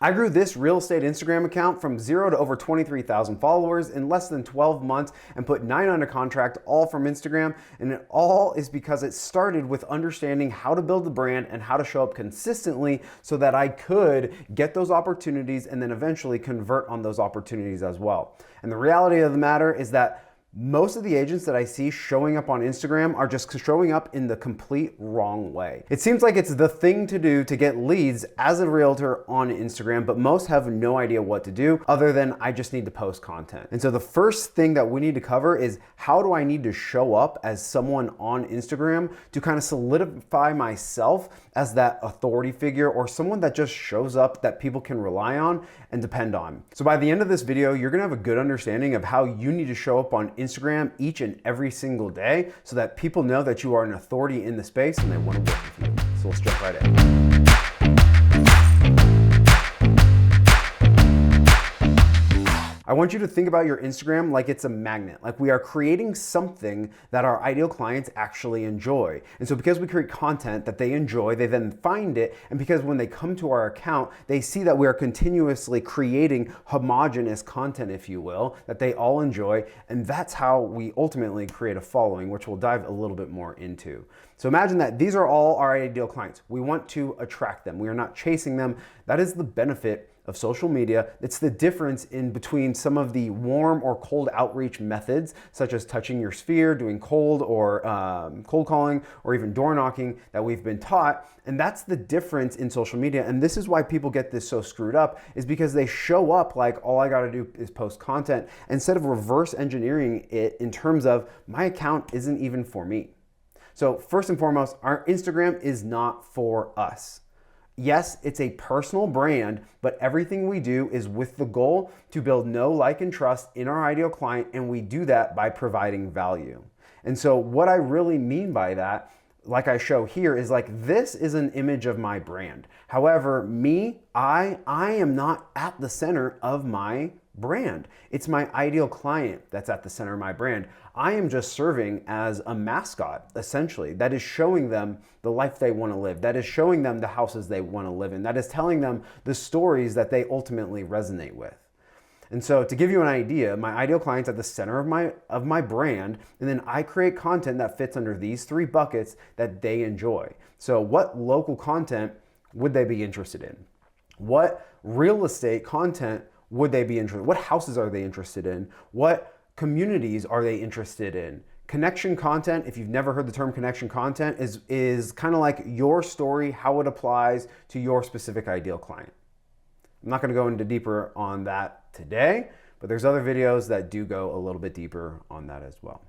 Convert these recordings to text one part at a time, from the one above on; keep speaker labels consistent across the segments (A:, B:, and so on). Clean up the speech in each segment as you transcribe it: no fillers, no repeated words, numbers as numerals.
A: I grew this real estate Instagram account from 0 to over 23,000 followers in less than 12 months and put 9 under contract, all from Instagram. And it all is because it started with understanding how to build the brand and how to show up consistently so that I could get those opportunities and then eventually convert on those opportunities as well. And the reality of the matter is that most of the agents that I see showing up on Instagram are just showing up in the complete wrong way. It seems like it's the thing to do to get leads as a realtor on Instagram, but most have no idea what to do other than I just need to post content. And so the first thing that we need to cover is how do I need to show up as someone on Instagram to kind of solidify myself as that authority figure or someone that just shows up that people can rely on and depend on. So by the end of this video, you're gonna have a good understanding of how you need to show up on Instagram each and every single day so that people know that you are an authority in the space and they want to work with you. So let's jump right in. I want you to think about your Instagram like it's a magnet, like we are creating something that our ideal clients actually enjoy. And so because we create content that they enjoy, they then find it. And because when they come to our account, they see that we are continuously creating homogenous content, if you will, that they all enjoy. And that's how we ultimately create a following, which we'll dive a little bit more into. So imagine that these are all our ideal clients. We want to attract them. We are not chasing them. That is the benefit of social media. It's the difference in between some of the warm or cold outreach methods, such as touching your sphere, doing cold or cold calling, or even door knocking that we've been taught. And that's the difference in social media. And this is why people get this so screwed up, is because they show up like all I gotta do is post content instead of reverse engineering it in terms of my account isn't even for me. So first and foremost, our Instagram is not for us. Yes, it's a personal brand, but everything we do is with the goal to build know, like, and trust in our ideal client, and we do that by providing value. And so what I really mean by that, like I show here, is like this is an image of my brand. However, I am not at the center of my brand. It's my ideal client that's at the center of my brand. I am just serving as a mascot, essentially, that is showing them the life they want to live, that is showing them the houses they want to live in, that is telling them the stories that they ultimately resonate with. And so to give you an idea, my ideal client's at the center of my brand, and then I create content that fits under these 3 buckets that they enjoy. So what local content would they be interested in? What real estate content would they be interested in? What houses are they interested in? What communities are they interested in? Connection content, if you've never heard the term connection content, is kind of like your story, how it applies to your specific ideal client. I'm not gonna go into deeper on that today, but there's other videos that do go a little bit deeper on that as well.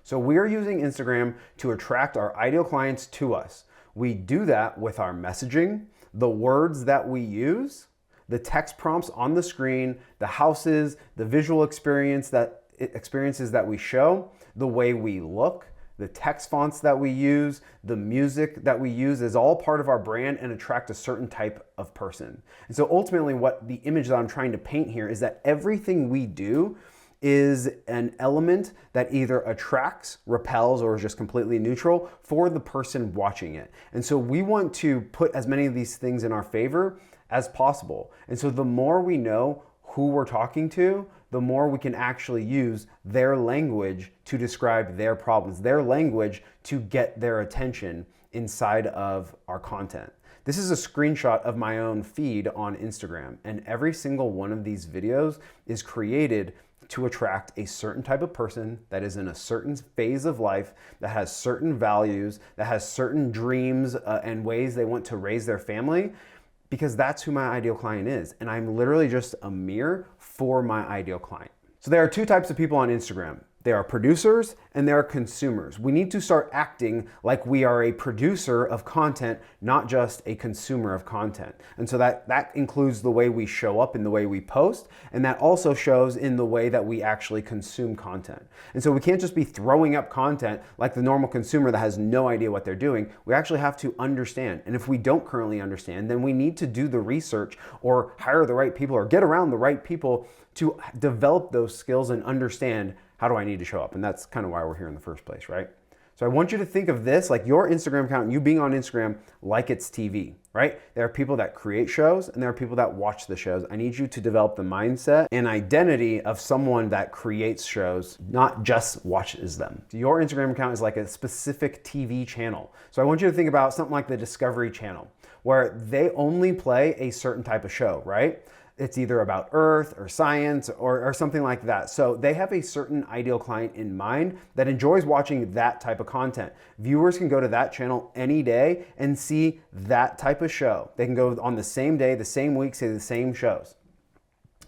A: So we are using Instagram to attract our ideal clients to us. We do that with our messaging, the words that we use, the text prompts on the screen, the houses, the visual experiences that we show, the way we look, the text fonts that we use, the music that we use is all part of our brand and attract a certain type of person. And so ultimately what the image that I'm trying to paint here is that everything we do is an element that either attracts, repels, or is just completely neutral for the person watching it. And so we want to put as many of these things in our favor as possible. And so the more we know who we're talking to, the more we can actually use their language to describe their problems, their language to get their attention inside of our content. This is a screenshot of my own feed on Instagram, and every single one of these videos is created to attract a certain type of person that is in a certain phase of life, that has certain values, that has certain dreams and ways they want to raise their family, because that's who my ideal client is. And I'm literally just a mirror for my ideal client. So there are 2 types of people on Instagram. There are producers and there are consumers. We need to start acting like we are a producer of content, not just a consumer of content. And so that includes the way we show up and the way we post, and that also shows in the way that we actually consume content. And so we can't just be throwing up content like the normal consumer that has no idea what they're doing. We actually have to understand. And if we don't currently understand, then we need to do the research or hire the right people or get around the right people to develop those skills and understand, how do I need to show up? And that's kind of why we're here in the first place, right? So I want you to think of this like your Instagram account, you being on Instagram like it's TV, right? There are people that create shows and there are people that watch the shows. I need you to develop the mindset and identity of someone that creates shows, not just watches them. So your Instagram account is like a specific TV channel. So I want you to think about something like the Discovery Channel, where they only play a certain type of show, right? It's either about Earth or science or something like that. So they have a certain ideal client in mind that enjoys watching that type of content. Viewers can go to that channel any day and see that type of show. They can go on the same day, the same week, see the same shows.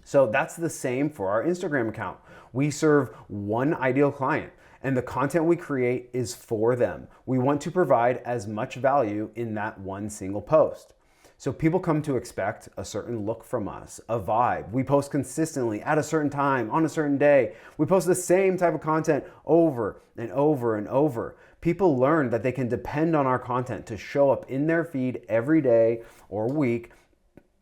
A: So that's the same for our Instagram account. We serve one ideal client, and the content we create is for them. We want to provide as much value in that one single post. So people come to expect a certain look from us, a vibe. We post consistently at a certain time, on a certain day. We post the same type of content over and over and over. People learn that they can depend on our content to show up in their feed every day or week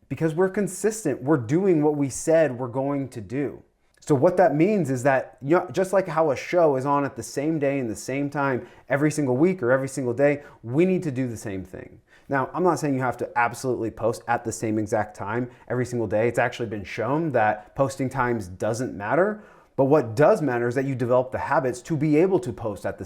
A: because we're consistent. We're doing what we said we're going to do. So what that means is that, you know, just like how a show is on at the same day and the same time every single week or every single day, we need to do the same thing. Now, I'm not saying you have to absolutely post at the same exact time every single day. It's actually been shown that posting times doesn't matter. But what does matter is that you develop the habits to be able to post at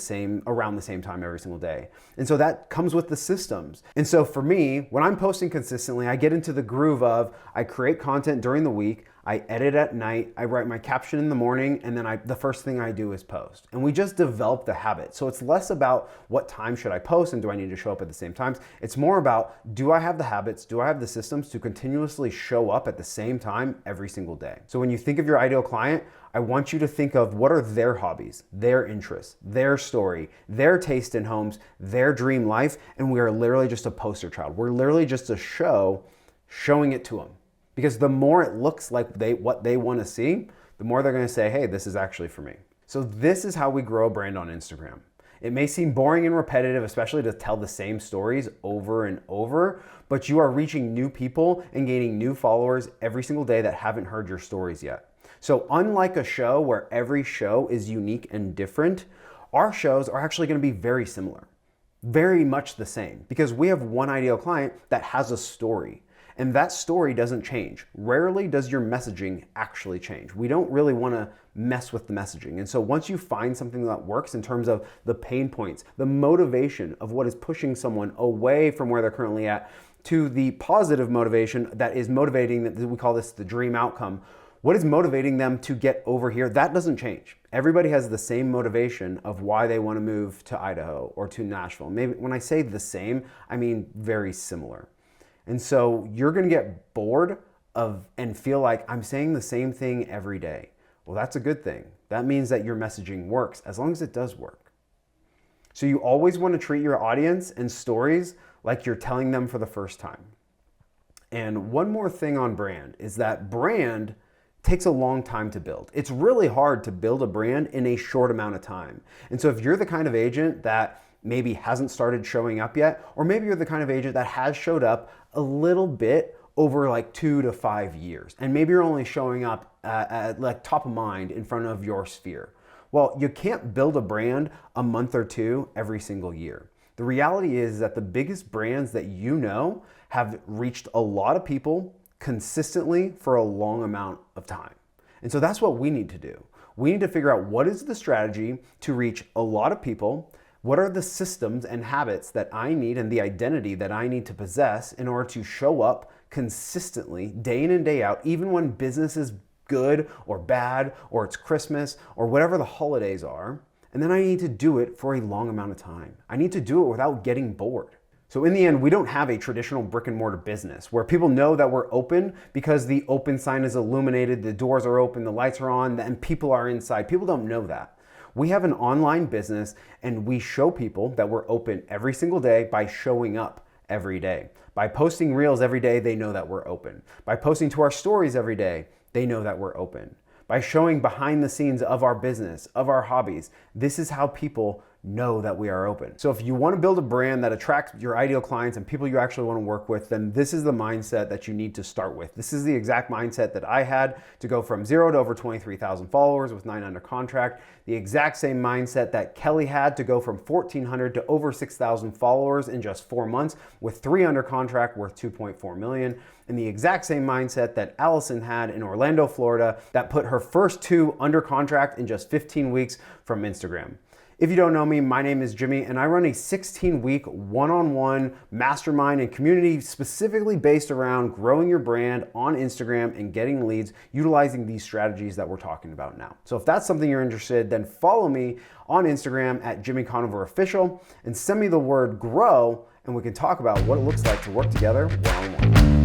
A: around the same time every single day. And so that comes with the systems. And so for me, when I'm posting consistently, I get into the groove of I create content during the week, I edit at night, I write my caption in the morning, and then the first thing I do is post. And we just develop the habit. So it's less about what time should I post and do I need to show up at the same times. It's more about, do I have the habits, do I have the systems to continuously show up at the same time every single day? So when you think of your ideal client, I want you to think of what are their hobbies, their interests, their story, their taste in homes, their dream life, and we are literally just a poster child. We're literally just a show showing it to them. Because the more it looks like what they want to see, the more they're going to say, hey, this is actually for me. So this is how we grow a brand on Instagram. It may seem boring and repetitive, especially to tell the same stories over and over, but you are reaching new people and gaining new followers every single day that haven't heard your stories yet. So unlike a show where every show is unique and different, our shows are actually going to be very similar, very much the same, because we have one ideal client that has a story. And that story doesn't change. Rarely does your messaging actually change. We don't really want to mess with the messaging. And so once you find something that works in terms of the pain points, the motivation of what is pushing someone away from where they're currently at to the positive motivation that is motivating, we call this the dream outcome. What is motivating them to get over here? That doesn't change. Everybody has the same motivation of why they want to move to Idaho or to Nashville. Maybe when I say the same, I mean very similar. And so you're going to get bored and feel like I'm saying the same thing every day. Well, that's a good thing. That means that your messaging works as long as it does work. So you always want to treat your audience and stories like you're telling them for the first time. And one more thing on brand is that brand takes a long time to build. It's really hard to build a brand in a short amount of time. And so if you're the kind of agent that maybe hasn't started showing up yet, or maybe you're the kind of agent that has showed up a little bit over like 2 to 5 years, and maybe you're only showing up at like top of mind in front of your sphere. Well, you can't build a brand a month or two every single year. The reality is that the biggest brands that you know have reached a lot of people consistently for a long amount of time. And so that's what we need to do. We need to figure out what is the strategy to reach a lot of people. What are the systems and habits that I need and the identity that I need to possess in order to show up consistently day in and day out, even when business is good or bad, or it's Christmas or whatever the holidays are. And then I need to do it for a long amount of time. I need to do it without getting bored. So in the end, we don't have a traditional brick and mortar business where people know that we're open because the open sign is illuminated, the doors are open, the lights are on, and people are inside. People don't know that. We have an online business and we show people that we're open every single day by showing up every day. By posting reels every day, they know that we're open. By posting to our stories every day, they know that we're open. By showing behind the scenes of our business, of our hobbies, this is how people know that we are open. So if you want to build a brand that attracts your ideal clients and people you actually want to work with, then this is the mindset that you need to start with. This is the exact mindset that I had to go from 0 to over 23,000 followers with 9 under contract. The exact same mindset that Kelly had to go from 1,400 to over 6,000 followers in just 4 months with 3 under contract worth 2.4 million. And the exact same mindset that Allison had in Orlando, Florida, that put her first 2 under contract in just 15 weeks from Instagram. If you don't know me, my name is Jimmy, and I run a 16-week one-on-one mastermind and community specifically based around growing your brand on Instagram and getting leads utilizing these strategies that we're talking about now. So if that's something you're interested, then follow me on Instagram at Jimmy Conover Official and send me the word grow, and we can talk about what it looks like to work together one-on-one.